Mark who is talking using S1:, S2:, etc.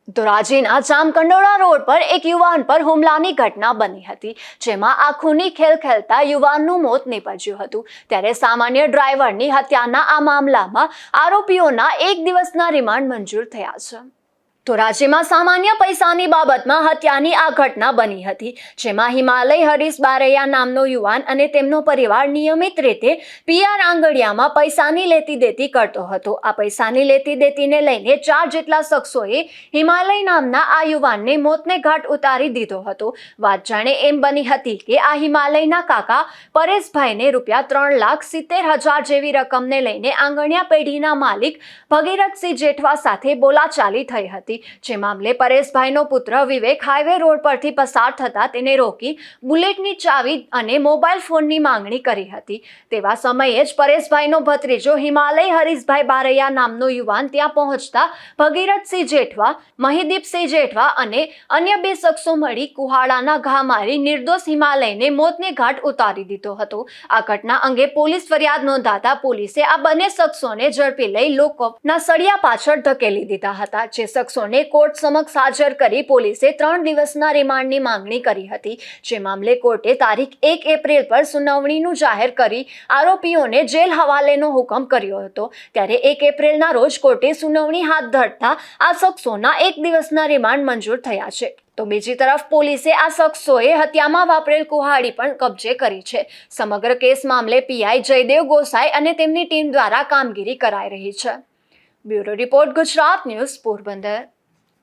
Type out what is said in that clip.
S1: ધોરાજીના Jamkandorna road પર એક યુવાન પર હુમલાની ઘટના બની હતી, જેમાં આ ખૂની ખેલ ખેલતા યુવાનનું મોત નીપજ્યું હતું। ત્યારે સામાન્ય ડ્રાઈવરની હત્યાના આ મામલામાં આરોપીઓના 1 દિવસના રિમાન્ડ મંજૂર થયા છે। ધોરાજીમાં સામાન્ય પૈસાની બાબતમાં હત્યાની આ ઘટના બની હતી, જેમાં હિમાલય હરીશ બારૈયા નામનો યુવાન અને તેમનો પરિવાર નિયમિત રીતે પીઆર આંગડિયામાં પૈસાની લેતી દેતી કરતો હતો। આ પૈસાની લેતી દેતીને લઈને 4 જેટલા શખ્સોએ હિમાલય નામના આ યુવાનને મોતને ઘાટ ઉતારી દીધો હતો। વાત જાણે એમ બની હતી કે આ હિમાલયના કાકા પરેશભાઈને ₹3,70,000 જેવી રકમને લઈને આંગણિયા પેઢીના માલિક ભગીરથસિંહ જેઠવા સાથે બોલાચાલી થઈ હતી। જે મામલે પરેશભાઈનો પુત્ર વિવેક હાઈવે રોડ પરથી પસાર થતા તેને રોકી બુલેટની ચાવી અને મોબાઈલ ફોનની માંગણી કરી હતી। તેવા સમયે જ પરેશભાઈનો ભત્રીજો હિમાલય હરીશભાઈ બારૈયા નામનો યુવાન ત્યાં પહોંચતા ભગીરથસિંહ જેઠવા, મહિદીપસિંહ જેઠવા અને અન્ય 2 શખ્સો મળી કુહાડાના ઘા મારી નિર્દોષ હિમાલયને મોતને ઘાટ ઉતારી દીધો હતો। આ ઘટના અંગે પોલીસ ફરિયાદ નોંધાતા પોલીસે આ બંને શખ્સોને ઝડપી લઈ લોકઅપના સળિયા પાછળ ધકેલી દીધા હતા। જે શખ્સો કોર્ટ સમક્ષ હાજર કરી પોલીસે 3 દિવસના રિમાન્ડની માંગણી કરી હતી। જે મામલે કોર્ટે તારીખ 1 એપ્રિલ પર સુનાવણીનું જાહેર કરી આરોપીઓને જેલ હવાલેનો હુકમ કર્યો હતો। ત્યારે 1 એપ્રિલના રોજ કોર્ટે સુનાવણી હાથ ધરતા આ શખ્સોના 1 દિવસના રિમાન્ડ મંજૂર થયા છે। તો બીજી તરફ પોલીસે આ શખ્સોએ હત્યામાં વાપરેલ કુહાડી પણ કબજે કરી છે। સમગ્ર કેસ મામલે પીઆઈ જયદેવ ગોસાઈ અને તેમની ટીમ દ્વારા કામગીરી કરાઈ રહી છે। Bureau report, Gujarat news, Porbandar.